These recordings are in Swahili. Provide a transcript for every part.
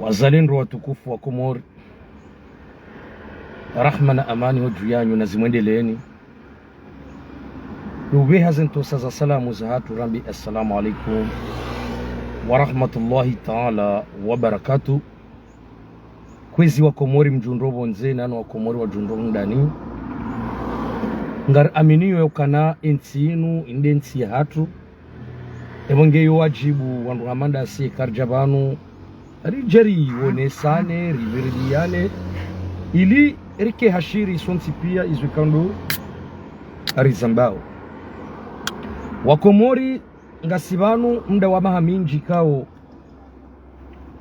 wazalendo watukufu wa Komori, rahma na amani wa juu yanyu na zimwendeleeni. Duwe hazintosa za salamu za hatu rambi, assalamu alaikum wa rahmatullahi ta'ala wa barakatuh. Kwezi wa Komori mjunrobo nze nanu wa Komori wa junrobo ndani ngar aminiyo yokana ensi inu inde ensi ya hatu ebongeyo wajibu wandu hamanda si karjabanu rijeri wonesane riviridiane ili rike hashiri sonsi pia izwikando arizambao wakomori ngasibanu mda wa mahaminji kao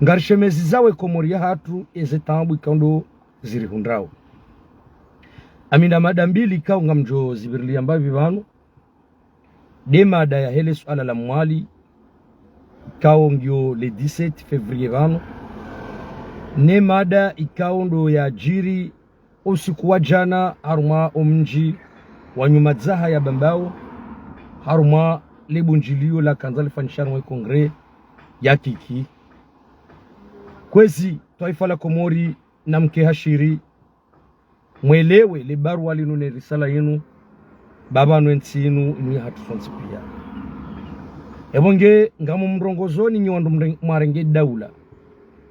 ngarishemezi zawe Komori ya hatu ezetambu ikando zirihundrao aminda mada mbili kao ngamjo zibirili ambavi vanu de mada ya hele suala la mwali kao ngio le 17 fevrier vanu ne mada ikao ndo ya jiri usiku wa jana haruma omnji wa nyumadzaha ya bambao haruma lebunjilio la kanzali fanishano wa kongre ya kiki kwezi taifa la Komori na mke hashiri mwelewe le barua linu ne risala yenu baba nwensi yenu inu hatu sonsi pia ebonge ngamu mrongozoni nyondo mwarenge daula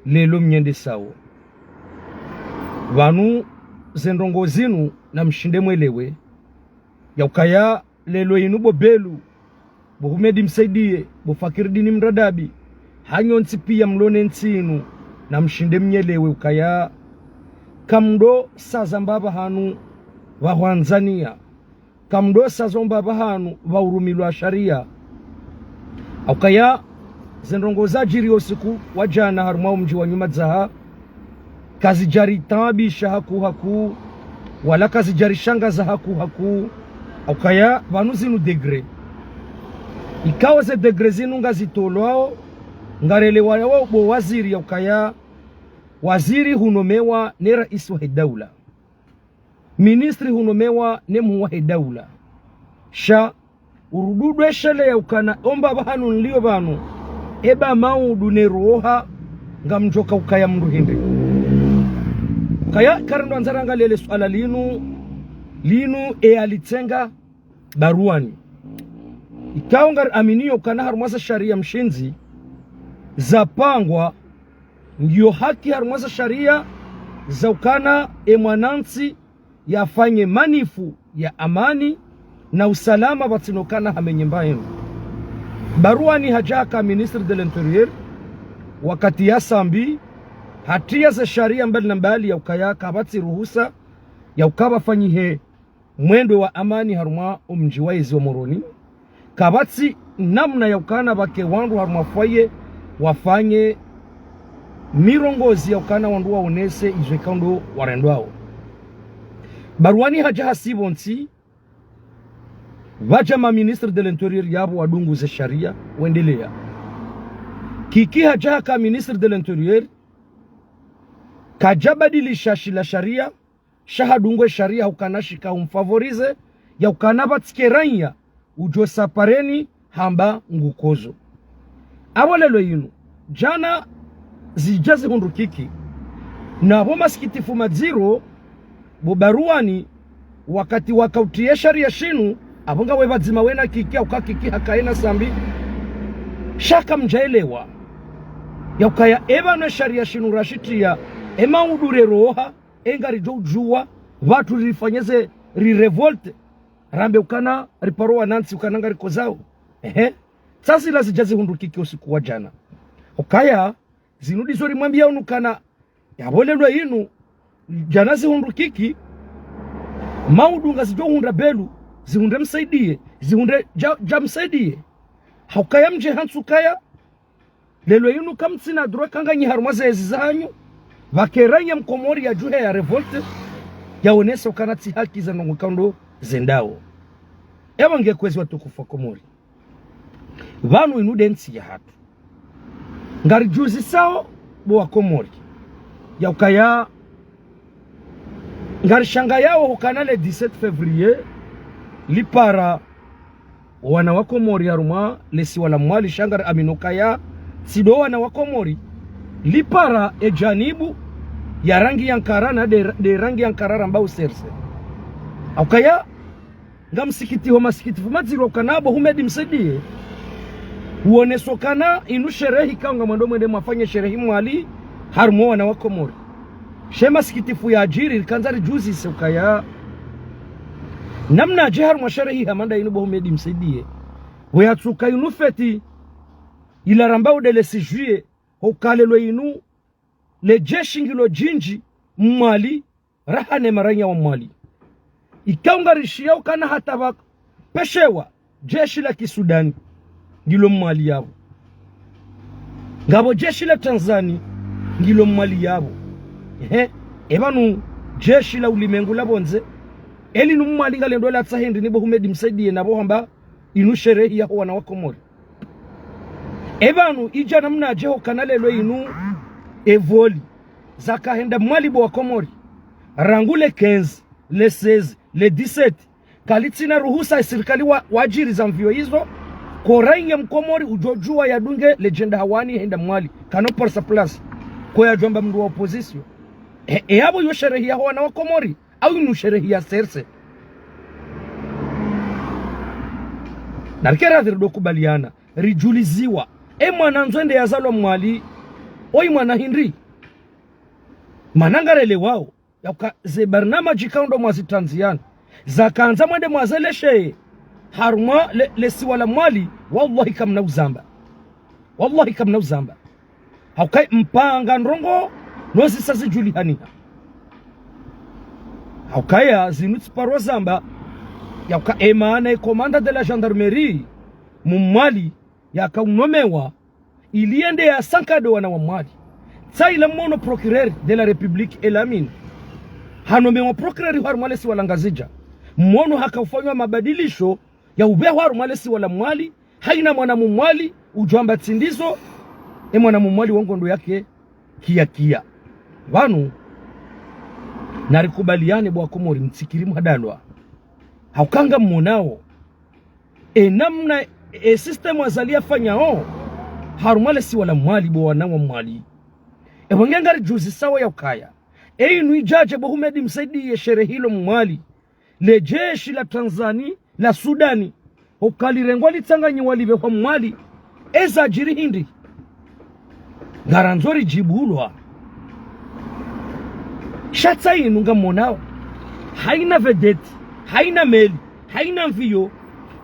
lelo mnyende sawo vanu zendongozinu na mshinde mwelewe ya ukaya lelo yinu bobelu bohumedi msaidie bofakiri dini mradabi hanyonsi pia mlone nsinu na mshinde mnyelewe ukaya kamdo saza mbaba hanu wahwanzania kamdo saza mbaba hanu waurumilwa sharia ukaya zendongoza jiri usiku wajana harumao mji wa nyumadzaha kazi jari tabisha haku wala kazi jari shanga za haku ukaya vanu zinu degre ikawa ze degre zinu ngazitolwao ngarelewa yao bo waziri ya ukaya waziri hunomewa ne rais wa daula, ministri hunomewa ne mkuu wa daula, sha urududwe shale ya ukana omba bahanu nlio banu eba maudu ne roha ngamjoka ukaya mndu hindi kaya karendo anzaranga lele suala linu alitenga baruani ikaungar aminiyo ukana harumasa sharia mshinzi zapangwa ngiyo haki harumasa sharia za ukana mwanansi yafanye manifu ya amani na usalama batinokana hamenyembaenu baruani hajaka ministre de l'intérieur wakati ya sambi hatia za sharia mbali na mbali ya ukaya kabati ruhusa ya ukaba fanyihe mwendo wa amani haruma umji waizi wa moroni kabati namna ya ukana bake wandu haruma faye wafanye mirongozi ya ukana wandu wa unese izwekando warendwao baruani haja hasibonsi wajama ministre de l'intérieur yabo wadungu za sharia wendelea kiki haja ka ministre de l'intérieur kajabadilisha shila sharia shahadungwe sharia ukanashika umfavorize ya ukanaba tikeranya ujo sapareni hamba ngukozo awalelo yinu jana zijazi hundu kiki na homa sikitifu madziro bubaruani wakati wakautie sharia shinu abonga webadzima wena kiki ukakiki hakaena sambi shaka mjaelewa ya ukaya eba na sharia shinu rashitia ema udure roha engari jujua watu rifanyeze revolt rambe ukana riparoa nansi ukananga rikozao sasa ila zijazi hundu kiki usiku wa jana ukaya zinudi zori mwambia unukana yabolelwa yinu jana zihundu kiki maudu ngazijo hunda belu zihunde msaidie zihunde jamsaidie haukaya mje hansukaya lelo yinu kamtsina droa kanga nyiharumaza ezizanyu vakeranya mkomori ya juhe ya revolte ya onesa ukanati haki za nongokando zendao ewa ngekwezi watukufu wa Komori vanu inudensi ya hatu ngarijuzi sao wa Komori ya ukaya ngarishanga yao hukanale 17 fevrier lipara wana wa Komori haruma lesi wala mwali shangar aminokaya sido wana wa Komori lipara ejanibu ya rangi ya nkara na de rangi ya nkara ambao serse aukaya nga msikiti ho masikiti fumaziro kanabo humedi msaidie uonesokana inu sherehi kaunga mwendo mwende mwafanye sherehi mwali harumo wana wakomori shema sikitifu ya ajiri kanzari juzi seukaya namna jehar mwasherehi hamanda inu bohumedi msaidie weyatsuka inu feti ila rambao dele sijuye hokalelo inu le jeshi ngilo jinji mwali rahane maranya wa mwali ikaunga rishia ukana hata peshewa jeshi la Kisudani ngilo mwali yabo ngabo jeshi la Tanzania ngilo mwali yabo ebanu jeshi la ulimengu la bonze eli numwali ngalendo la tsahendi nibo humedi msaidie nabo hamba inu sherehi ya wana wakomori ebanu ija namna jeho kanalelo inu evoli zakahenda mwali bo wakomori rangule 15 le 16 le 17 kalitina ruhusa ya serikali wajiri za mvio hizo korainye mkomori ujojua ya dunge legenda hawani henda mwali kanoporsa plus kwa ya jomba mdu wa opposition habo yu sherehi ya wana wakomori au yu sherehi ya serse narikera dhirido kubaliana rijuliziwa mwana nzwende ya zalo mwali oi mwana hindri manangarele wao ya ze barnamaji kaundo mwazi Tanzania za kanza mwende mwazeleshe haruma le siwala mwali wallahi kamna uzamba haukai mpanga nrongo nozi sazi julihaniha haukaya zinutsi paro zamba ya emane komanda de la gendarmerie mumwali ya kaunomewa iliende ya sankado wana wa mwali tsaila mono procureur de la République Elamine hanomewa procureur harumwalesi wala ngazija mmono hakafanywa mabadilisho ya ubeho harumwalesi wala mwali haina mwana mumwali ujwamba tsindizo mwana mumwali wangondo yake kia vanu narikubaliane bwa komori mtsikiri mhadalwa haukanga mmonao namna system wazalia fanyao harumwalesi wala mwali bwa wanawa mwali wangengari juzi sawa ya ukaya inu ijaje bohumedi msaidie sherehe hilo mwali le jeshi la Tanzania la Sudani ukalirengwa litsanganyi walive kwa mwali eza jiri hindi garanzori jibulwa shatsa inu nga monao haina vedeti haina meli haina mvio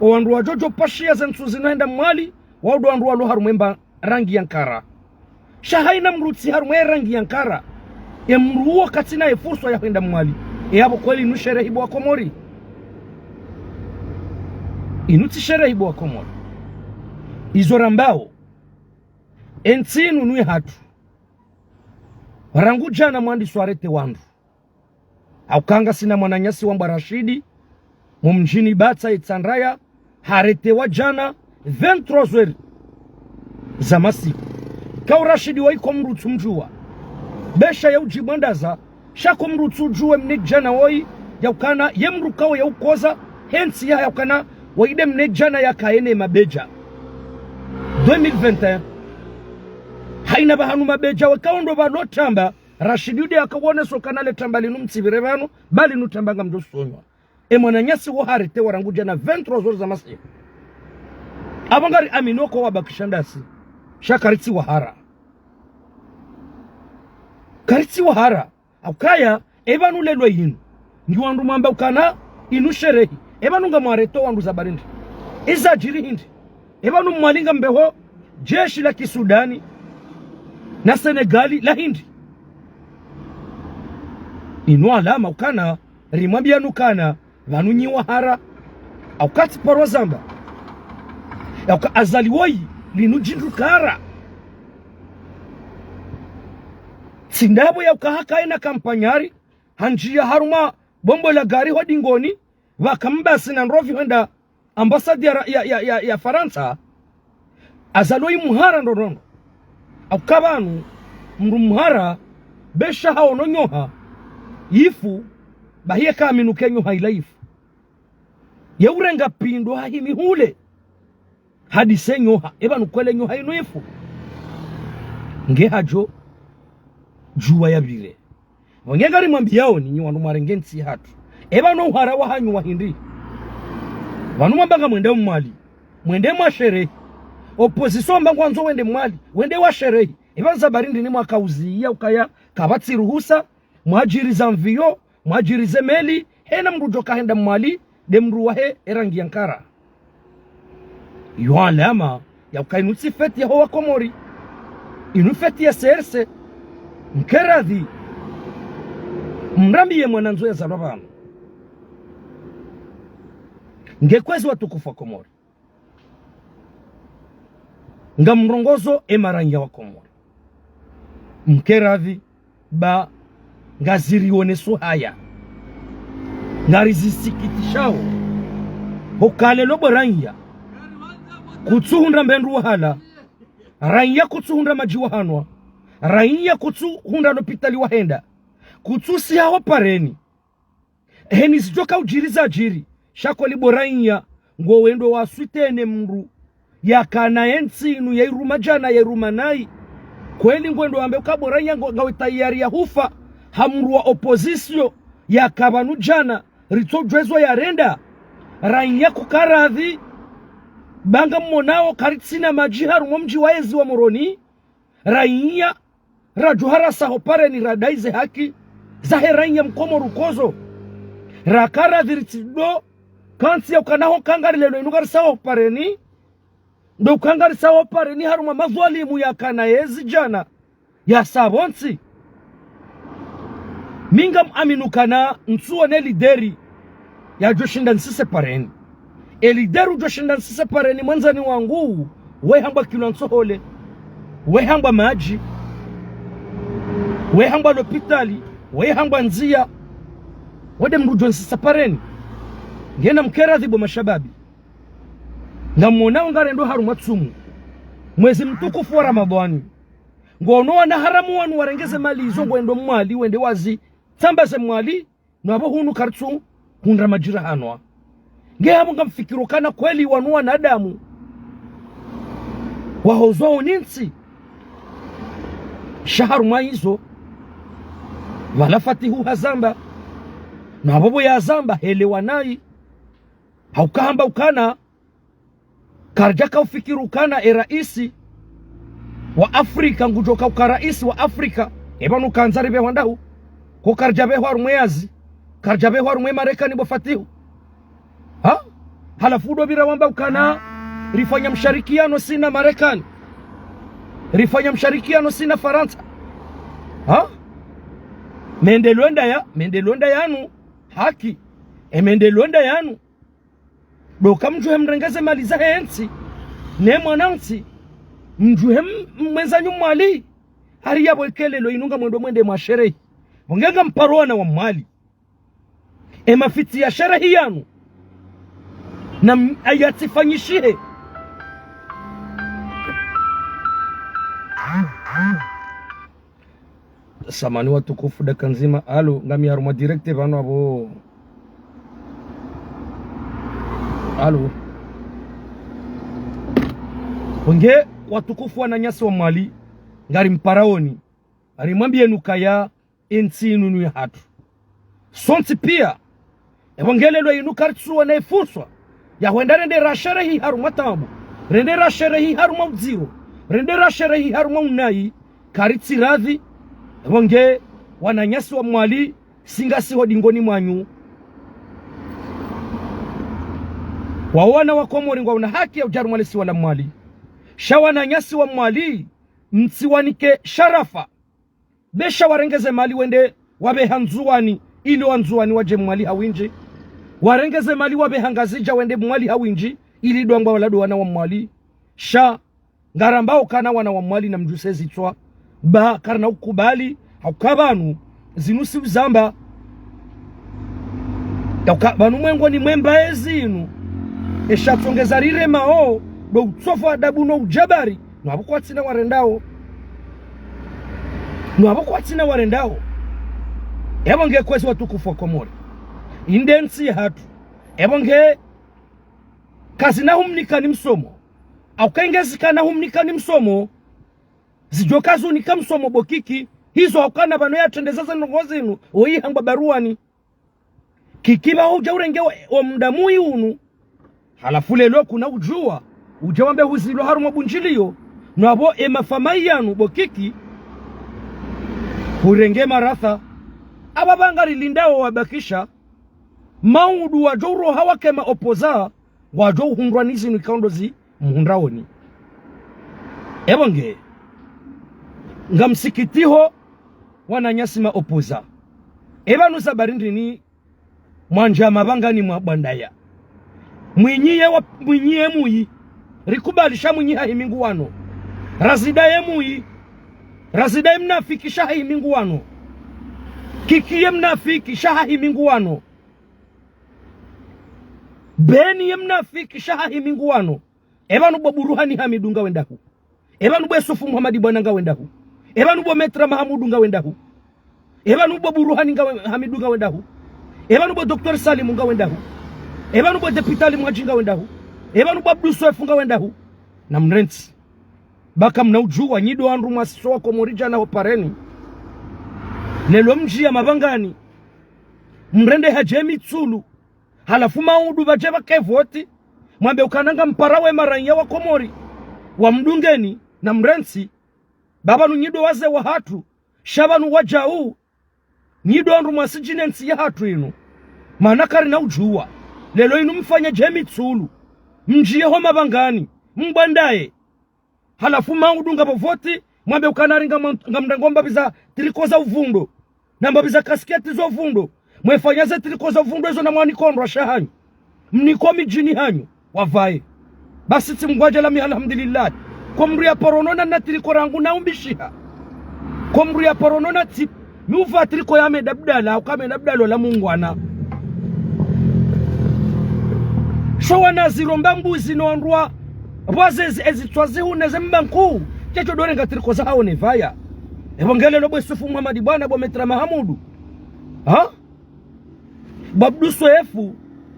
owandu wa jojo pashia zensu zinaenda mwali waudu wandu walu harumemba rangi yankara shahaina mrutsi harumwe rangi yankara mruo katina efurso ya kwenda mwali hapo kweli inu sherehi bwa komori inuti sherehi bwa komori izorambao entinu nui hatu rangu jana mwandi swarete wandu aukanga sina mwananyasi wamba Rashidi mumjini Batsa itsandraya harete wa jana 23h za masiku kau Rashidi waiko mrutu mjua besha ya ujibandaza shako mrutu juwe mnek jana woi yaukana yemrukawo ya ukoza hensi ya yaukana waide mnek jana ya kaene mabeja 2021 haina bahanu mabeja wakaundo bado tamba Rashidi ude akawone so kanale tamba linu mtsibirevano bali nutambanga mdo sonywa mwananyasi wo harete warangu jana 23h za masiku abangari aminoko wabakishandasi shakaritsi wahara karitsi wahara aukaya ebanu lelo yinu ngi wandu mwamba ukana inu sherehi ebanu nga mwareto wandu zabarindi iza jiri hindi ebanu mwalinga mbeho jeshi la Kisudani na Senegali la hindi inu alama ukana rimwambia nukana vanu nyi wahara aukati paro zamba yauka azali woyi linu jindu kara sindabo yauka haka ina kampanyari hanjia haruma bombo la gari hodingoni wakambasi na nrovi wenda ambasadi ya Faransa azaloi muhara ndorondo aukabanu mru muhara besha haono nyoha yifu bahie kaminu kenyo hailaifu yaurenga pindo hahimi hule hadi senyoha eba nukwele nyoha inu ifu nge hajo juwa ya bire wangengari mwambiao ni wanu marengensi hatu eba no uhara wa hanyu wa hindi wanu mwambanga mwende mwali mwende mwa sherehe opposition mbangu anzo wende mwali wende wa sherehe eba zabarindi ni mwakauzia ukaya kabatsi ruhusa mwajiri za mvio mwajiri zemeli hena mrujoka henda mwali demruwa he erangi yankara yuwa lama ya ukainutsi feti ya hoa Komori inu feti ya serse mkeradhi mrambi ye mwananzo ya zarabano ngekwezi watukufu wa Komori nga mrongozo emaranya wa Komori mkeradhi ba ngazirione suhaya ngarizisikitishawo hokale lobo ranya kutsuhunda mbendu wahala ranya kutsuhunda majiwa hanwa ranya kutsuhunda lopitali wahenda kutsusi hawa pareni heni zijoka ujiriza ajiri shako libo ranya ngo wendo wa switene mru ya kana ensinu ya iruma jana ya iruma nai kweli ngwendo ambe ukabo ranya ngawe tayari ya hufa hamru wa opposition ya kabanu jana ritojwezo ya renda ranya kukaradhi banga mmonao karitsina majiharu mji waezi wa moroni ranya rajuhara sahopare ni radaize haki zahe ranya mkomo rukozo rakaradhi ritido kansi ya ukanaho kangari lelo inugari sahopare ni ndo kangari sahopare ni haruma mazwalimu ya kanaezi jana ya sabonsi minga aminukana nsuwa ne lideri ya joshinda nsise pareni elideru joshinda nsise pareni mwanzani wangu we hamba kilo nsohole we hamba maji we hamba lopitali we hamba nzia wade mrujo nsise pareni ngena mkeradhi bo mashababi nga mwonao ngarendo haru matsumu mwezi mtukufu wa Ramadhani ngono na haramu wanu warengeze mali izo ngwendo mwali wende wazi tambaze mwali nabo hunu kartsu hundra majira hanwa ngehamu ngamfikirukana kweli wanua na damu wahozo ninsi shaharu maizo wala fatihu hazamba nabo ya zamba hele wanai haukahamba ukana karjaka ufikirukana raisi wa Afrika ngujoka ukaraisi wa Afrika ebanu kanzari be wandahu ko karjabe hwaru mweyazi karjabe hwaru mwe Marekani bo fatihu ha halafudo bira wamba ukana rifanya msharikiano sina Marekani rifanya msharikiano sina Faransa ha mendelwenda yanu haki mendelwenda yanu doka mjuhe mrengeze mali za hensi ne mwanansi mjuhe mwenzanyu mwali hari yabo ikelelo inunga mwende mwa sherehi bongenga mparoana wa mwali mafiti ya sherehi yanu na ayatifanyishihe samani watukufu daka nzima alo ngami haruma direkte vano abo alo bonge watukufu wananyasi wa mwali ngari mparaoni arimwambie nukaya ensi nunu ya hatu sonti pia ebongelelo inukartsu wanaefuswa ya huenda rende rasherehi haruma tabu rende rasherehi haruma uziro rende rasherehi haruma unai karitsi radhi ebonge wananyasi wa mwali singasi hodingoni mwanyu wawana wa Komori ngwa una haki ya ujaru mwali si wala mwali shawana nyasi wa mwali mtsiwanike sharafa besha warengeze mali wende wabe hanzuani ili wanzuani waje mwali hawinji warengeze mali wabe hangazija wende mwali hawinji ili duangwa waladu wana wa mwali sha ngarambao kana wana wa mwali na mjusezi chwa ba karna ukubali haukabanu zinusi uzamba banu mwengo ni mwemba ezinu eshatongeza rire mao do utsofa adabu no ujabari nwabukwatsina warendao ebonge kwezi watukufu wa Komori indensi hatu ebonge kazi na humnika ni msomo au kaingezi kana humnika ni msomo zijokazu ni kamsomo bokiki hizo haukana bano ya tendeza nongozi inu oyi hangwa baruani kikiba hoja urenge wa mdamui unu halafu lelo kuna ujua ujawambe huzilo haru mabunjiliyo nwabo emafamai yanu bokiki urenge maratha ababangari lindao wabakisha maudu wajoro hawakema opoza wajo uhundwa nizi nikaondozi muhundraoni ebonge nga msikitiho wananyasima opoza ebanu sabarindi ni mwanja mabangani mwa bandaya mwinyiye muyi rikubalisha mwinyi hahimingu wano razidaye muyi razidaye mnafiki shahimingu wano kikiye mnafiki shahimingu wano beni ye mnafiki shahimingu wano ebanu bo Buruhani Hamidu nga wendahu ebanu bo Yusufu Muhammadi bwana nga wendahu ebanu bo Metra Mahamudu nga wendahu ebanu bo Buruhani Hamidu nga wendahu ebanu bo Dr. Salim nga wendahu ebanu bo Deputali Mwaji nga wendahu ebanu bo Abdul Soefu nga wendahu na mrensi baka mnaujua nyido andu mwasisoa komorija na opareni lelo mjia mabangani mrende hajemi tsulu halafu maudu bajeba kevoti mwambe ukananga mparawe maranya wa komori wa mdungeni na mrensi babanu nyido waze wa hatu shabanu wajau nyido andu mwasijinensi ya hatu inu manakari na ujua lelo inu mfanya jemi tsulu mjia ho mabangani mbandaye halafu maudu nga bovoti mwambe ukanari nga mdangomba biza trikoza uvundo na mbabiza kasketi zo uvundo mwefanyaze trikoza uvundo hizo na mwanikondwa shahanyu mnikomi jini hanyu wavae basi timgwaje lami alhamdulillah komru ya poronona na triko rangu na umbishiha komru ya poronona tip miufa triko ya medabdala ukame dabdalo la mungwana showa na ziromba mbuzi no andwa bwazezi ezitwazi huneze mbanku checho dore nga triko za hao nevaya evangele lobo Yusufu Muhammadi bwana bo Metra Mahamudu ha bo Abdul Soefu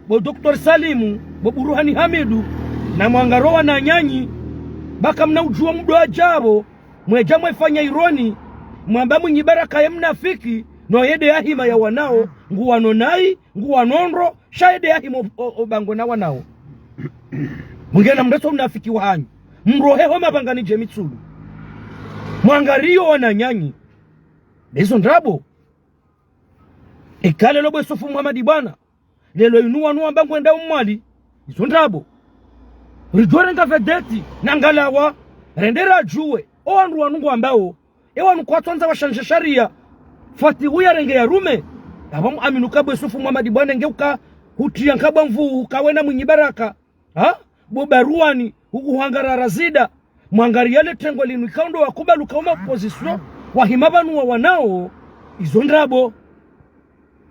bo Dr. Salimu bo Buruhani Hamidu na mwangarowa na nyanyi baka mna ujua mdo ajabo mweja mwefanya ironi mwamba mwenye baraka ya mnafiki no yede ya hima ya wanao nguwano nai nguwanondro shayede ya hima obango na wanao mwengena mreso mnafiki wa hanyu mroheho mabangani jemitsulu mwangario wananyanyi lezo ndrabo ekale lobo Yusufu Muhammadi bwana lelo inuwa nuwa mbangu enda umwali izo ndrabo rijore nga vedeti na ngalawa rendera juwe owandu wanungu ambao ewanu kwa tonza washanje sharia fati huya renge ya rume abamu aminu kabo Yusufu Muhammadi bwana ngeuka hutia nkaba mvu ukawena mwenye baraka ha bobaruani hukuhangara razida mwangari yale tengo linu ikaundo wakubalu kauma opposition wahimabanu wa wanao izo ndrabo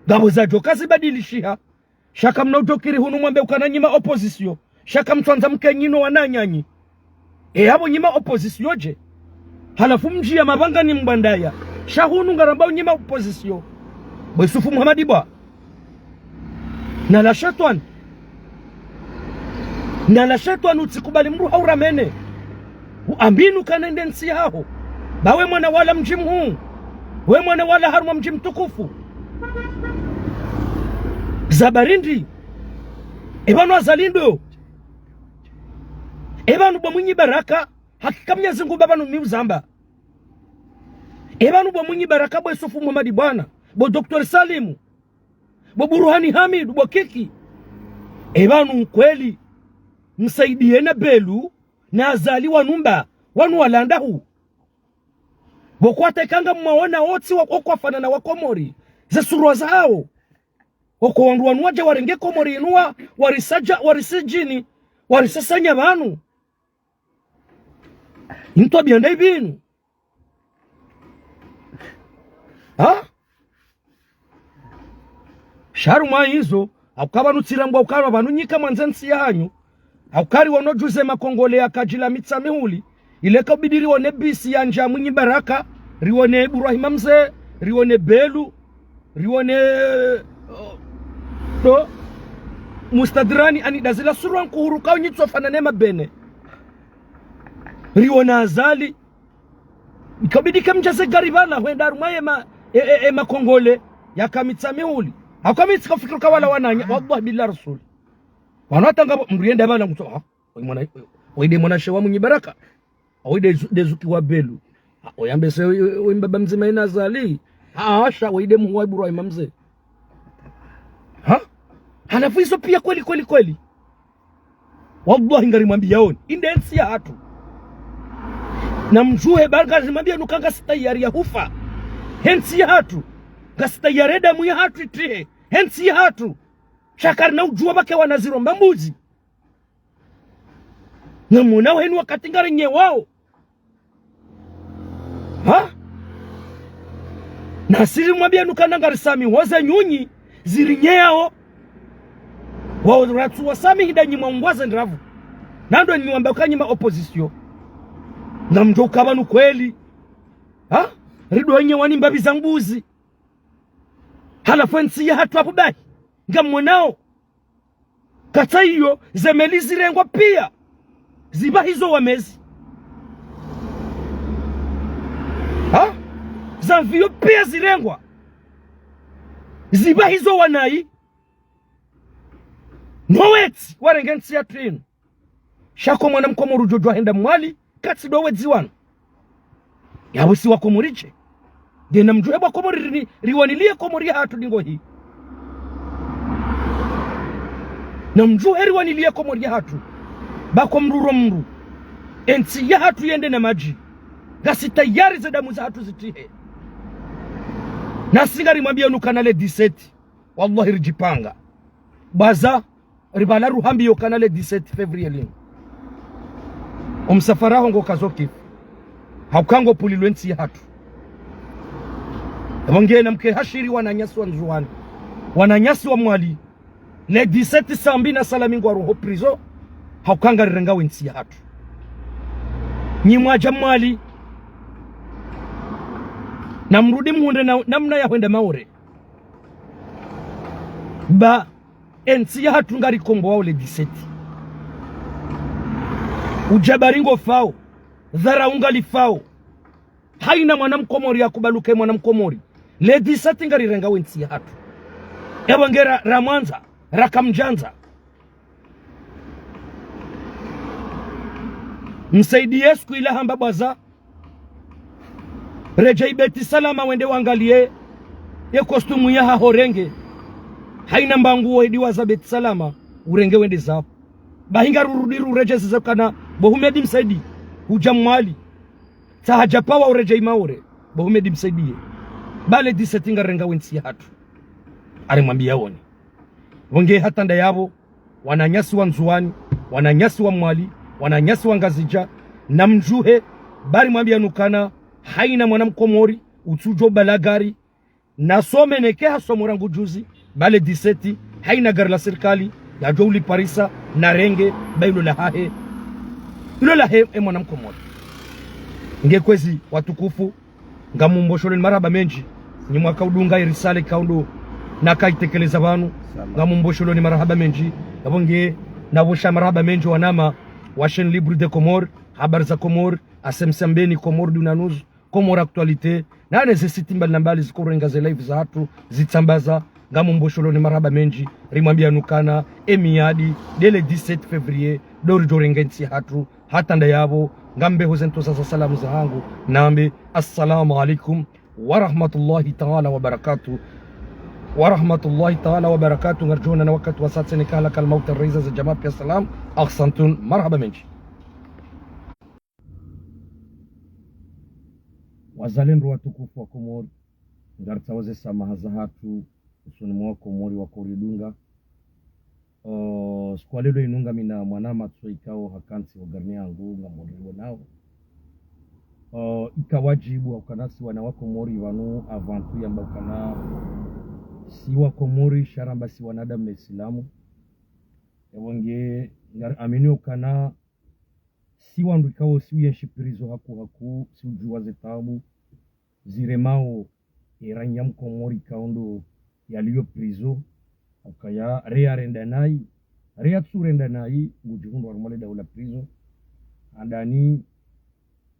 gabo za jokazi badilishia shaka mnautokiri hunu mwambe ukananyima opposition shaka mtwanza mkenyino wananyanyi habo nyima opposition je halafu mjia mabanga ni mbandaya shahunu ngarambao nyima opposition bo Yusufu Muhammadi bwa na la shetwan utsikubali mru hauramene uambinu kanende nsi hao bawe mwana wala mji mhuu we mwana wala haruma mji mtukufu zabarindi ebanu azalindo ebanu bo mwinyi baraka hakika Mwenyezi Mungu babanu miuzamba ebanu bo mwinyi baraka bo Yusufu Muhammadi bwana bo Dr. Salimu bo Buruhani Hamidu bo kiki ebanu kweli msaidie na belu na azali wanumba wanu walandahu bokwate kanga mwaona otsi wakwafana na wakomori za surwa zao oko wandu wanuaje warenge komori inuwa warisijini warisasanya banu into bianda ibinu ha sharu mwa hizo akaba nutsirambwa ukara banu nyika mwanzansi yanyu aukari wanojuze makongole ya kajila mitsa mihuli ile kabidiri wone bisi ya nja mwinyi baraka riwone Ibrahima mze riwone belu riwone to mustadrani ani dazila surwan kuhuruka unyitso fanane mabene riwone azali ikabidi kamjaze garibala wenda rumaye makongole yakamitsamihuli akamiti kafikira kawala wananya wallahi billahi rasul wanatanga mrienda bala nguto mwana oide mwana shewa munyi baraka oide dezuki wa belu oyambe se mbaba mzima ina zali asha oide mungu wa Ibrahim mzee halafu hizo pia kweli wallahi ngarimwambia yoni indensi ya hatu na mjue baraka zimwambia nukanga sitayari ya hufa hensi ya hatu ngasitayari damu ya hatu itihe hensi ya hatu shakari na ujua bake wanaziromba mbuzi na munao henu wakati ngari nye wao na siri mwambia nukanda ngari sami waza nyunyi ziri nyeo wao ratu wa sami hidanyi maungwaza ndravu nando ni mwambia ukanyima opposition na mjo ukabanu kweli rido nye wani mbabi za mbuzi halafu ensi ya hatu hapo baki nga mwanao kata hiyo zemeli zirengwa pia ziba hizo wamezi zamvio pia zirengwa ziba hizo wanai noweti warengensi ya trinu shako mwana mkomoru jojo henda mwali kati dowezi wanu yabusi wa komoriche dena mjuheba komori riwanilie komori hatu dingo hii na mjuhe riwanilie komori hatu bako mruro mru ensi ya hatu yende na maji gasi tayari za damu za hatu zitihe na singari mwambia nukanale 17 wallahi rijipanga baza ribala ruhambi yo kanale 17 February omsafara hongo kazoki haukango pulilwe ensi ya hatu wongee na mke hashiri wananyasi wa nzuwani wananyasi wa mwali le 17 sambi na salamingo wa roho prizo haukanga rirenga wensi ya hatu nyimwaja mwali na mrudi muhunde na namna ya huende maure ba ensi ya hatu ngari kombo wao le 17 ujabaringo fao dhara ungali fao haina mwanamkomori ya kubaluke mwanamkomori le 17 ngari renga wensi ya hatu ebangera ramwanza rakamjanza msaidie siku ila hamba baza rejai beti salama wende wangalie ye kostumu ya horenge haina mbangu wediwa za beti salama urenge wende zao bahinga rurudiru reje zizakana bohumedi msaidi hujamwali tahajapawa urejai maure bohumedi msaidie bale 17 ngarenga wensi ya hatu arimwambia woni wonge hata nda yabo wananyasi wa nzuwani wananyasi wa mwali wananyasi wa ngazija na mjuhe bari mwambia nukana haina mwanamkomori utujo balagari na some neke hasomora ngujuzi bale 17 haina gari la serikali ya jouli parisa na renge bailo la hahe ilo la he mwanamkomori nge kwezi watukufu ngamumboshole maraba menji ni mwaka udunga irisale kaundo na kaitekeleza banu ngamumbosholo ni marahaba menji nabonge nabosha marahaba menji wanama wa chaîne libre de Comores habari za Comores asemsembeni Comores dunanuz Comores actualité na necessity mbali zikurenga ze live za hatu zitambaza ngamumbosholo ni marahaba menji rimwambia nukana emiadi dele 17 février dori jorengensi hatu hata nda yabo ngambe hozentoza za salamu za hangu nambe assalamu alaikum wa rahmatullahi ta'ala wa barakatuh ورحمة الله تعالى وبركاته. نرجونا نوقت وسط سنكالا كالموت الرئيسة زي جماعة السلام أحسنتون مرحبا منك wazalendo watukufu wa Komori ngartawaze samaha za hatu usoni mwa Komori wa Koridunga kwa lelo inunga mina mwanama tsoikao hakansi wa garni yangu nga modriwa nao ikawajibu wa ukanasi wana wa Komori wanu avantu ya mbakana siwa Komori sharamba si wanada mesilamu yawange ngar amini ukana siwa ndukao siwa yenshipirizo haku si ujuwa zetabu ziremao iranyam Komori kaundo yaliyo prizo akaya rea rendanai rea tsurenda nai ngujuhundo warmale daula prizo andani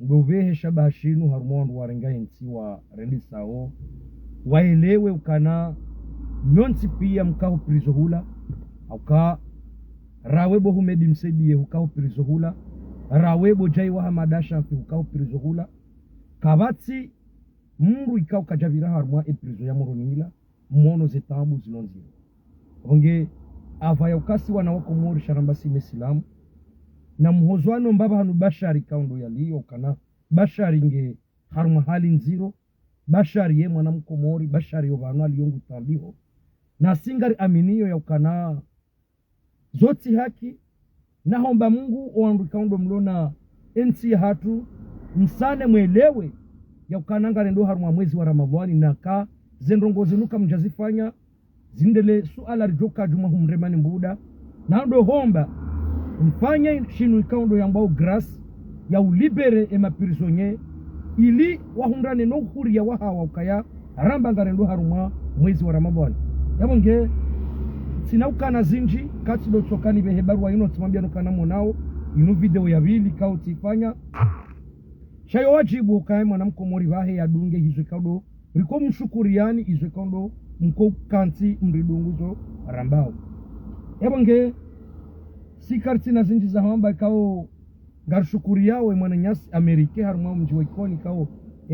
ngovehe shabashinu harumwandu warenga ensi wa rendi sao waelewe ukana nyonsi pia mkaho prizo hula auka rawebo humedi msedie hukaho prizo hula rawebo jai wa hamadasha mfi hukaho prizo hula kavatsi mru ikao kajavira harumwa prizo ya moronila mwono zetabu zilonzira onge ava ya ukasi wana wako mori sharambasi mesilamu na mhozwano mbaba hanu bashari kaundo yaliyo kana bashari nge harumwa hali nziro bashari ye mwana mkomori bashari yo vanu aliyongu taliho na singari aminiyo ya ukana zoti haki na homba Mungu oandu kaundo mlona ensi hatu msane mwelewe ya ukananga rendo harumwa mwezi wa Ramadhani na ka zendrongo zinuka mjazifanya zindele suala rijoka juma humremani mbuda na ndo homba mfanya shinu ikaundo yambao grass ya ulibere emaprisonye ili wahundane no huri ya wahawa ukaya ramba ngarendo harumwa mwezi wa Ramadhani yabonge sinaukana zinji kati do tsokani behebaru ino tumambia nokana monao ino video ya vili kao tifanya shayo wajibu ukaya mwanamkomori vahe ya dunge hizo kaudo riko mshukuriani hizo kaudo mko kanti mridunguzo rambao yabonge si karti na zinji za hamba kao garshukuri yawe mwana nyasi Amerike harumwa mji wa ikoni kao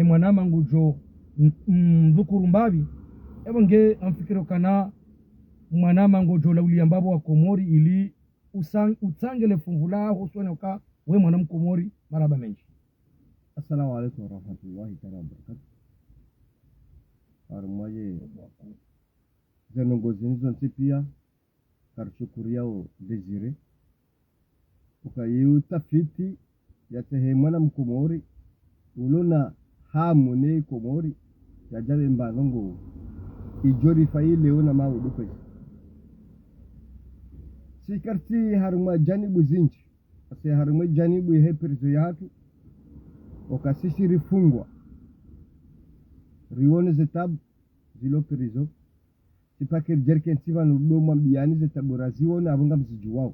mwanama ngujo mdhukuru mbavi yabonge amfikiro kana mwanama ngujo la uliambabo wa Komori ili utangele fungula husone uka we mwana mkomori maraba menji. Assalamu alaikum warahmatullahi wabarakatuh. Harumwaje zenongozi nizo ntipia karshukuri yao Desire ukayi utafiti yatehe mwana mkomori ulona hamu ne Komori ya jabe mbanongo ijori faile una maudupe sikarti haruma janibu zinchi ase haruma janibu ihe perizo yatu okasisi rifungwa riwone zetabu zilo perizo sipake jerken siva nudoma mbiani zetabu raziwone avunga mziju wao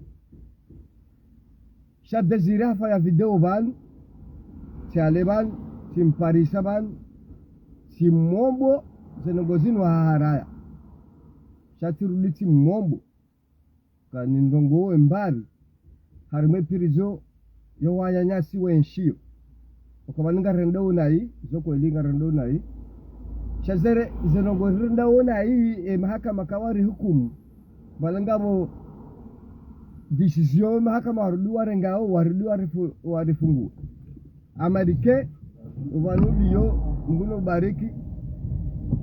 sha Desire hafa ya video vanu tiale vanu timparisa vanu timombo zenogozini wa haraya shatiruliti mombo kani ndongo embari harime pirizo yo wanyanyasi wenshio okabaninga rendo unai zoko elinga rendo unai shazere zenongo renda unai mahakama kawari hukumu balangamo decision mahakama warudu warengao warudu warifungu amarike uvanuliyo nguno bariki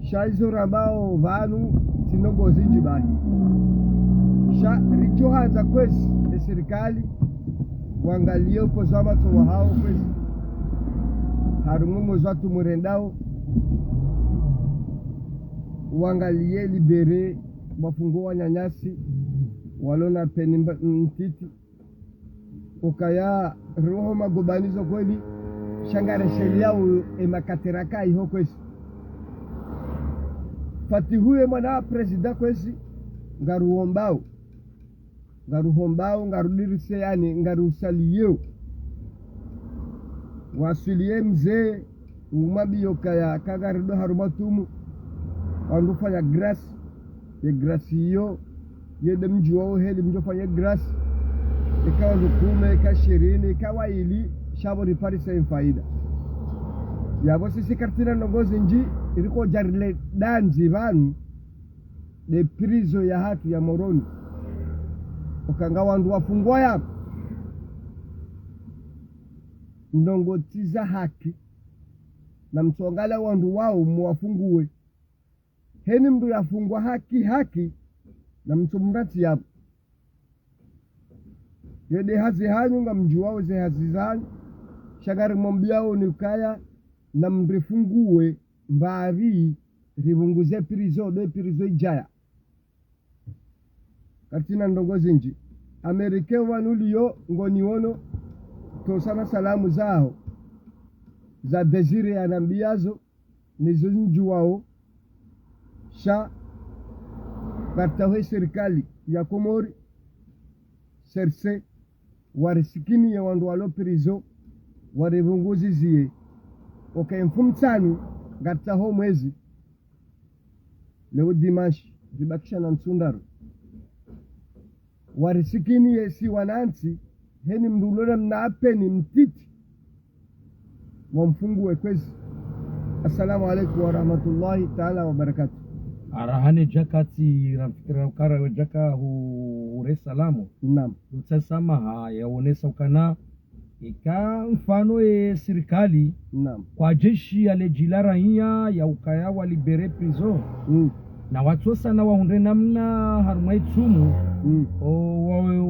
shaizo rambao vanu tinogo zinjibahi sha richoha za kwesi ya serikali wangalie uko zama tuwa hao kwesi harumumo zatu murendao wangalie libere mafungo wa nyanyasi walona peni mtiti ukaya roho magobanizo kweli shangare sheria makateraka iho kwesi fati huye mwana presida kwesi ngaruhombao ngarudirise yani ngarusaliyeo wasilie mzee umabiyo kaya kagarido harumatumu wandufanya grasi ye grasi hiyo yede mji wao heli mjofanya grasi ikawa zukume ika 20 ikawa ili shabo riparisa faida yabo sisi kartina nongozi nji iliko jarile danzi vanu de prizo ya hatu ya Moroni ukanga wandu wafungwa ya ndongo tiza haki na msongala wandu wao muwafungue heni mdu yafungwa haki na msumrati ya yede hazi hanyu nga mji wao ze hazi zanyu shagari mombiao ni ukaya na mrifungue mbari rivunguze prizo de prizo ijaya katina ndongozi nji Amerike wanuliyo ngoniwono tosana salamu zao za Desire anambiazo nizo nju wao sha kartawe serikali ya Komori serse warisikini ya wandu walo prizo warevunguzi zie mfumtanu ngata ho mwezi leo dimashi zibakisha na msundaro warisikini yesi wanansi heni mdulona mnaapeni mtiti wa mfungu wekwezi. Assalamu alaikum wa rahmatullahi ta'ala wa barakatuh. Arahane jakati ramfikira ukara wa jaka hure salamu. Naam. Utasama yaonesa ukana ika mfano serikali. Naam. Kwa jeshi ya lejila raia ya ukaya wa libere prison. Na watu sana wahunde namna harumai tsumu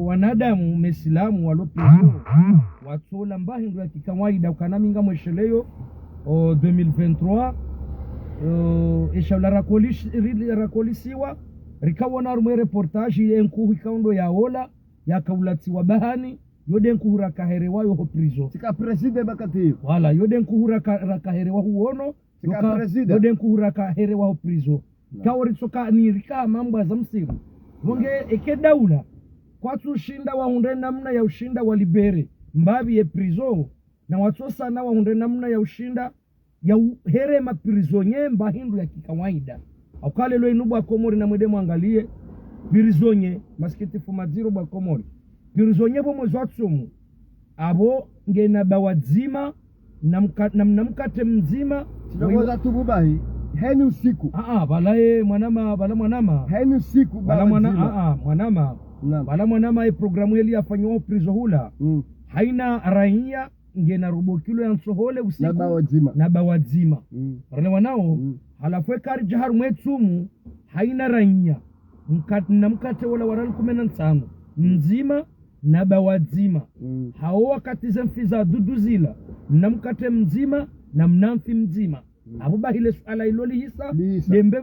wanadamu mesilamu walopizo watu lamba hindu ya kikawaida ukanaminga mwesheleyo 2023 ishaula rakolisiwa rikawona harumai reportaji enkuhu ikaundo ya ola ya kaulatiwa bahani yode enkuhu rakaherewa yoho prizo tika preside bakati wala yode enkuhu rakaherewa huono tika preside yode enkuhu rakaherewa ho prizo kawari soka ni rika mambo za msiru wonge eke daula kwa tushinda wahunde namna ya ushinda walibere mbabi ye prison na watu sana wahunde namna ya ushinda ya here maprisonye mbahindu ya kikawaida aukale lo inubu akomori na mwede mwangalie prisonye maskiti fumadziro bwa komori prisonye bo mwezi watsumu abo ngena bawadzima na mkate mzima tunagoza tububahi heni usiku balaye mwanama heni usiku bala mwanama bala mwanama programu hili afanywa prizo hula haina raia ngena robo kilo ya nsohole usiku na bawadzima wale wanao halafu kari jahar mwetsumu haina raia mkate wala warali 15 nzima na bawadzima hao wakati zemfiza duduzila mkate mzima na mnamfi mzima abuba hile suala iloli hisa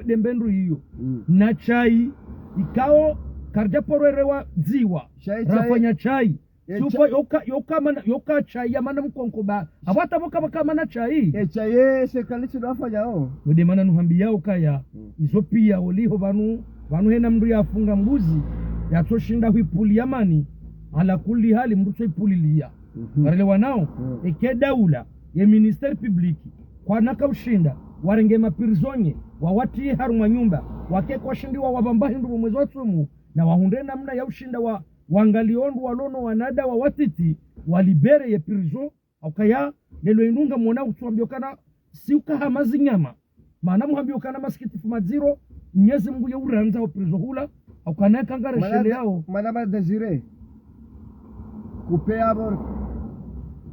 dembendu hiyo na chai ikao karjaporerewa ziwa rafanya chai supo yoka chai ya mana mkonko ba abata boka mana chai chai sekalisi dafanya wede mana nuhambi yao kaya izopia oliho vanu hena mdu ya funga mbuzi ya toshinda huipuli yamani ala kuli hali mdu so ipulilia warele wanao eke daula ya ministeri publiki kwa naka ushinda warenge mapirizonye wawatie harumwa nyumba wakeko washindiwa wabambahindu mwezi watsumu na wahunde namna ya ushinda wangaliondu walono wanada wawatiti walibere ye prison aukaya lelo inunga mwona utuambiokana si ukahamazi nyama maana muhambiokana maskitifu madziro nyezi mungu ya uranza wa prison hula aukana kangare shele yao manaba Desire kupea bor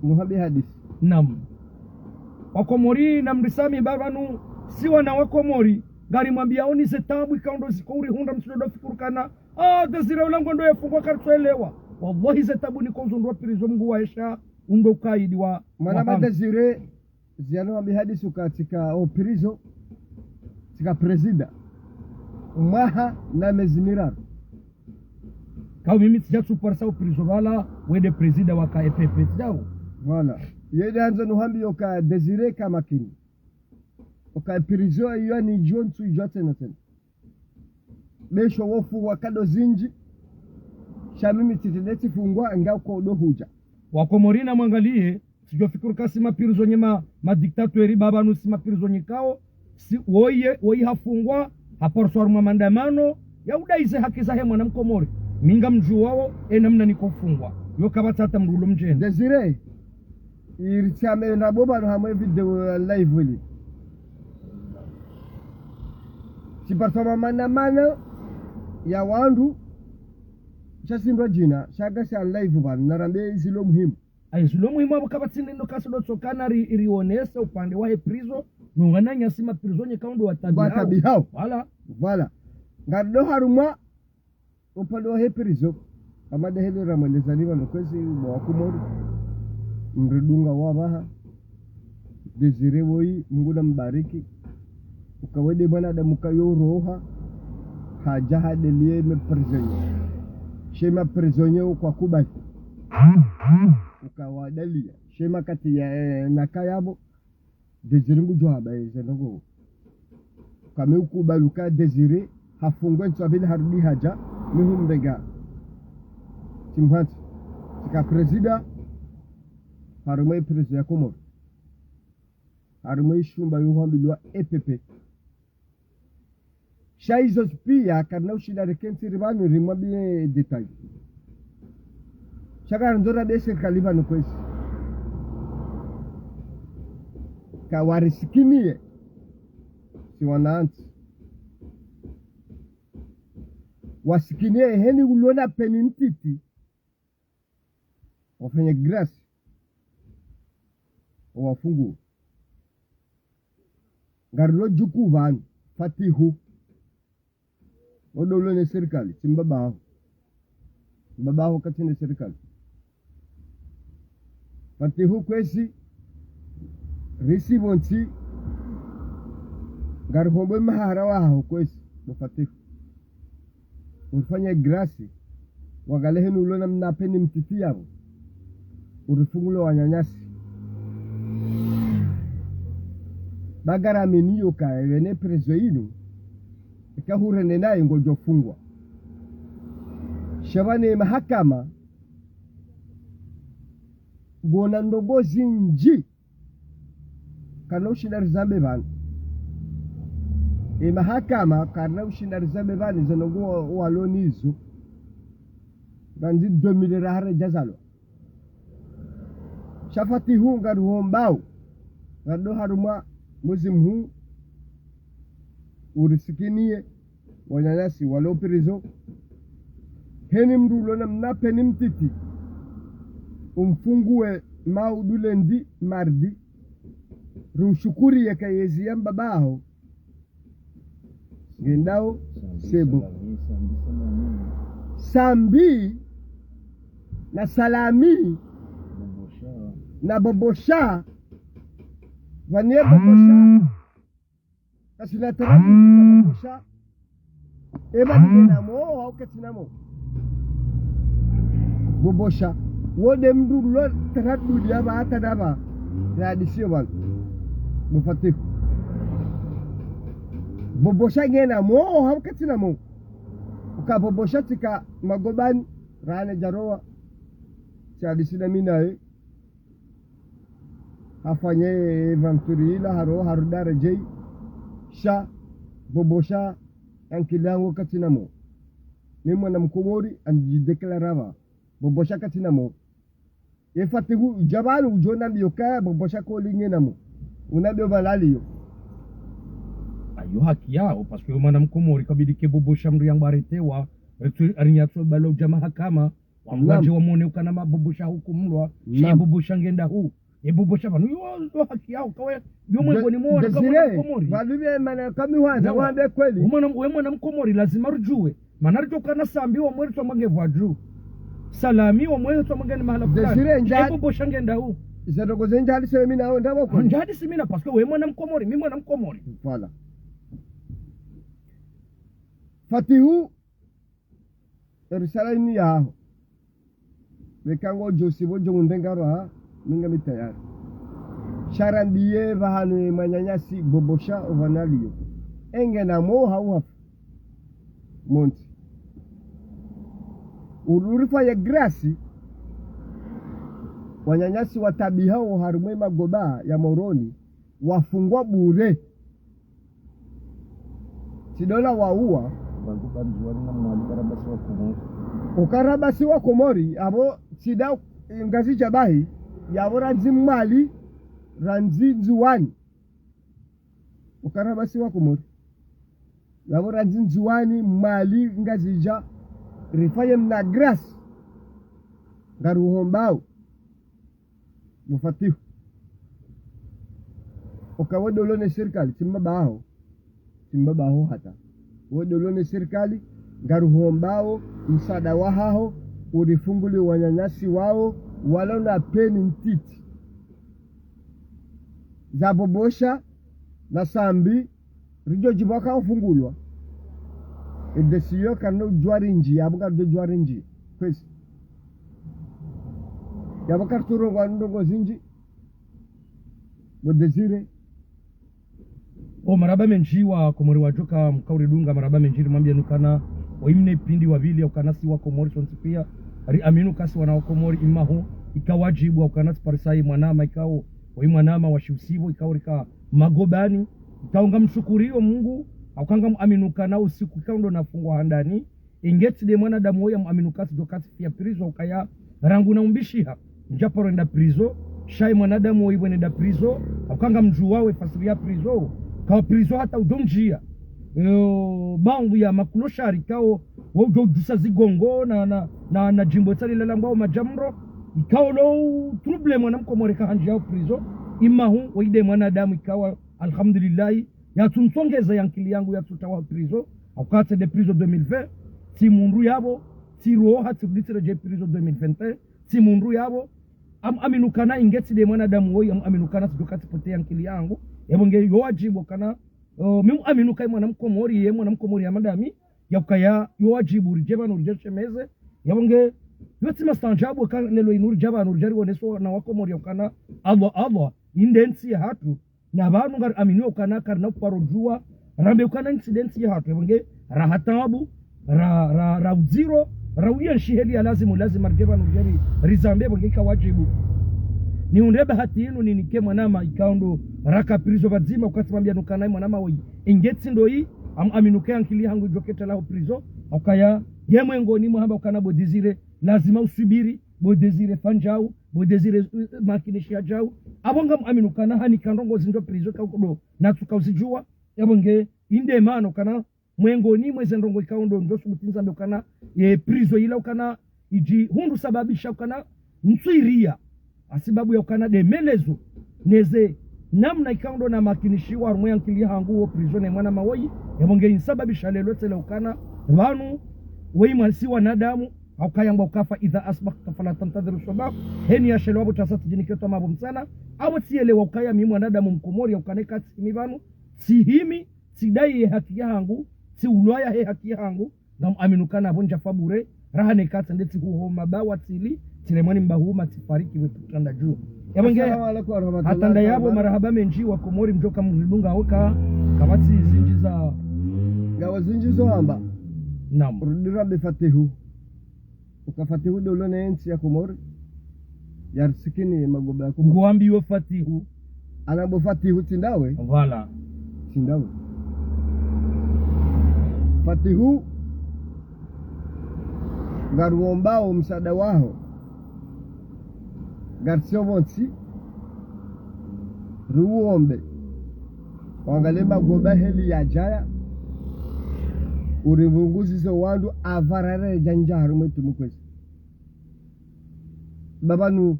muhambi hadisi nam wakomori na mrisami babanu siwa na wakomori gari mwambia oni zetabu ikaundo zikouri hunda msidodo fikurukana Desire ulango ndo yafungwa kartuelewa wallahi zetabu ni konzo ndo pirizo mungu waesha undo kaidi wa manaba Desire ziano mwambi hadisi ukatika opirizo tika presida maha na meziniraru kao mimi tija suparsa opirizo wala wede presida waka epepe tidao wala yede hanzo nuhambi yoka Desire kama kini oka pirizo iyo ni jontu ijote na tena mesho wofu wakado zinji shamimi titedeti fungwa ngao kwa udohuja wakomorina mwangalie sijofikuru kasi mapirizo nyema madiktatori baba nusi mapirizo nyikao si woye hafungwa haporsoru mamandamano ya udaize haki za hemwa na mkomori minga mjuu wao namna nikofungwa yoka batata mrulo mjeni Desire irichame na boba no hamwe video live wili siparsoma manamano ya wandu chasindwa jina shaga sha live bana narambe zilo muhimu zilo muhimu abo kabatsinde ndo kasolo tsokana rionesa upande wa prizo nungana nyasima prizo nyekaundo watabi hao wala ngado harumwa upande wa prizo amade hele ramalezaliwa nokwezi wa kumori mridunga wabaha Desire woi Mungu na mbariki ukawede bwana da mukayo roha haja hadelie me prisonnier shema prisonnier kwa kubaki ukawadalia shema kati ya nakayabo Desire ngujwa habaye ndogo kama ukubaluka Desire hafungwe nsabili harudi haja mihumbega timhanti tika presida harumwe prezo ya Komoro harumwe shumba yuhambiliwa EPP shaizo pia karna ushida rekensi ribanu rimwabie detail shaka nzora be serikali bano kwesi ka warisikinie si wanaanti wasikinie heni ulona penintiti wafanye grasi wafungu garlo juku van fatihu odolone serikali simbabaho babaho katine serikali fatihu kwesi risibonti garhombe mahara waho kwesi bafatihu ufanye grasi wagalehe ulona mnapeni mtiti yabo urifungulo wanyanyasi bagara meniyo ka ene prezo inu ikahure naye ngojo fungwa shabane mahakama gona ndongozi nji kana ushindari zambe bana mahakama kana ushindari zambe bana zanongo walonizo ganzi 2000 rahare jazalo shafati hunga ruhombao ngado haruma mwezi mhuu urisikinie wanyanyasi walopirizo heni mrulo na mnapeni mtiti umfungue maudule ndi mardi rushukuri ya kayezi ya mbabaho gendao sebo sambi na salami na bobosha vanie bobosha kasina tarabu bobosha eba dinamo au katinamo bobosha wode mdu lo taradu dia ba tadaba tradisio bal bofati bobosha ngena mo au katinamo uka bobosha tika magobani rane jarowa tradisio minae afanye vanturila haro harudare jei sha bobosha ankilango katinamo mimi na mkomori anjideklarava bobosha katinamo efatigu jabalu ujona biyoka bobosha ko lingenamo unabyo balaliyo ayo haki yao paske mwana mkomori kabidi ke bobosha mri yang baretewa arinyatso balo jama hakama wamwaje wamone ukana mabobosha hukumlwa shi bobosha ngenda hu ebobosha banu yo haki yao kawe yo mwe ni mwana kama mkomori baluye mana kami wanza wande kweli mwana mkomori lazima rujue maana rujokana sambi wa mwetu magevu aju salami wa mwetu magani mahala fulani ebobosha ngenda hu izadogo zenja hali sema mina hao ndabo kwa njadi simina paske we mwana mkomori mimi mwana mkomori wala fatihu risala ni yaho bekango josibo jongundengaro ha minga mitayari sharambiye bahanu manyanyasi bobosha vanaliyo enge na mo hawa monti ururifa ya grasi wanyanyasi watabihao harumwe magoba ya moroni wafungwa bure sidola waua ukarabasi wa Komori abo sida ngazi jabahi yabo ranzi mali ranzi nzuwani ukarabasi wa Komori yabo ranzi nzuwani mali ngazi ja rifaye mna grass ngaruhombao mufatihu ukawodolone serikali simbabaho hata wodolone serikali ngaruhombao msada wahaho urifunguli wanyanyasi wao walona peni ntiti za bobosha na sambi rijo jibwaka ufungulwa edesiyo kano jwarinji yabuka do jwarinji kwesi yabuka turo kwa ndongo zinji bodesire maraba menji wa Komori wajoka mkauri dunga maraba menjiri mwambia nukana wa imne pindi wavili ya ukanasi wa Komori sonsi pia ari aminu kasi wana wa Komori imahu ikawajibu ukana sparisai mwanama ikao wai mwanama washiusivo ikao rika magobani ikaunga mshukurio Mungu aukanga muaminuka na usiku ikaundo nafungwa handani ingeti de mwanadamu oya muaminukasi dokati pia prizo ukaya rangu na umbishiha njaporo enda prizo shai mwanadamu oya enda prizo aukanga mjuu wawe fasiria prizo kawa prizo hata udomjia bangu ya makuloshari kao wajojusa zigongo na jimbo tsali lalambao majamro ikao lo trouble mwanamkomore kahanja au prizo imahu waide mwanadamu ikawa alhamdulillah ya tunsongeza yankili yangu ya tutawa prizo aukate de prizo 2020 si mundu yabo si roha tibitire je prizo 2021 si mundu yabo aminukana ingeti de mwanadamu woyi aminukana tudokati pote yankili yangu yabonge yowajibu kana mimu aminuka mwanamkomori ye mwanamkomori ya madami yakaya yowajibu rijeba nurjeshemeze yabonge yote mastanjabu kan lelo inuri jaba nurjari woneso na wakomori yakana Allah indensi hatu na banu ngar aminu ukana karna parojua rambe ukana incidensi hatu yabonge rahatabu ra uziro rawia shiheli lazima rijeba nurjari rizambe bonge kawajibu ni undebe hati yenu ni nike mwanama ikaundo raka prizo bazima ukati mambia nukanai mwanama woyi ingeti ndo hii aminuke ankili hangu joketa lao prizo ukaya yemwengo ni muhamba ukana bodizire lazima usubiri bodizire fanjau bodizire makinishi ya jau abonga aminukana hani kandongo zinjo prizo kaukodo natuka usijua yabonge inde mano kana mwengo ni mweze ndongo ikaundo ndosu mutinza mbe ukana prizo ila ukana iji hundu sababisha ukana nsuiria asibabu ya ukana de melezo neze namna ikaundo na makinishiwa rumwe yankili hangu wo prisone mwana mawoyi yabonge insababisha lelote le ukana wanu wei mwasi wanadamu au kayamba ukafa idha asbahta fala tantadhiru sabab heni ya shelo wabu tasati jiniketo mabu msana awo tiyele wa ukaya mi mwanadamu mkomori ya ukaneka tsimibanu sihimi sidai haki yangu si ulwaya he haki yangu na aminukana bonja fabure raha nekata ndeti huho mabawa tili tilemwani mbahuma tifariki weputanda juu yabonge hatanda yabo marahaba menji wa komori mjoka mlunga oka kamati zinji za gawa zinji zo amba naam rudira befatihu ukafatihu dolo na ensi ya komori yarsikini magoba ya komori nguambi wa fatihu anabo fatihu tindawe wala tindawe fatihu garuombao msada waho garsio vonsi ruombe wangale magoba heli ya jaya urivunguzizo wandu avarare janjaru mwetu mkwezi babanu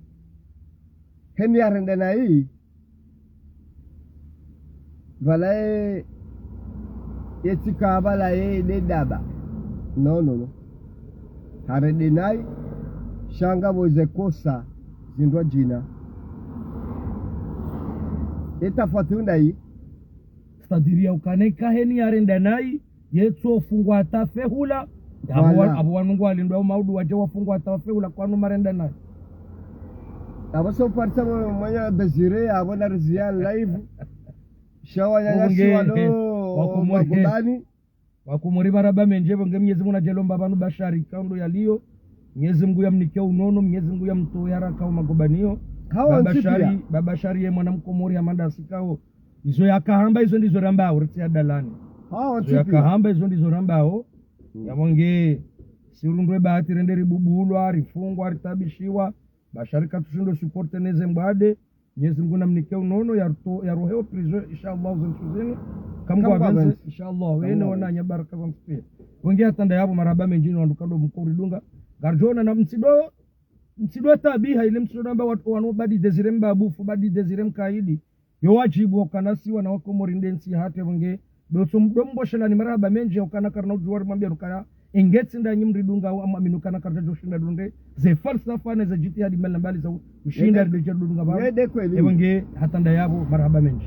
heni arenda na hii valae yetika vala ye de daba no harede nai shanga voze kosa zindwa jina etafatunda hii stadiria ukaneka heni arenda nai yetso fungwa atafehula abo wanungu alindwa maudu waje wafungwa atafehula kwanu marenda nai abaso parsa mwenye Desire abona Rizian live shawa nyanyashwa lo wakumoribani wakumori baraba menje bonge Mwenyezi Mungu najelomba banu bashari kaundo yaliyo Mwenyezi Mungu yamnikea unono Mwenyezi Mungu yamtoe haraka au magobanio babashari ye mwanamkomori amanda sikao izo yakahamba izo ndizo rambao ritia dalani yakahamba izo ndizo rambao yabonge sirundwe bahati renderi bubulwa rifungwa ritabishiwa bashari katushindo supporte neze mbade Mwenyezi Mungu namnikea unono ya roheo prizo inshallah zensuzini kamgwa benze inshallah wene wana nyabaraka za msipia wenge atanda yabo maraba menjini wandukando mkori dunga garjona na msido tabiha ile msido namba wanu badi Desire mbabufu badi Desire mkaidi yo wajibu wakanasi wana wako morindensi hate wenge doso mdomboshala ni maraba menje wakana karna ujuwari mambia rukaya engeti nda nyimri dunga au aminukana karja joshinda dunde ze falsafa na ze jitihadi mbali za ushinda dunga babu wenge hatanda yabo maraba menje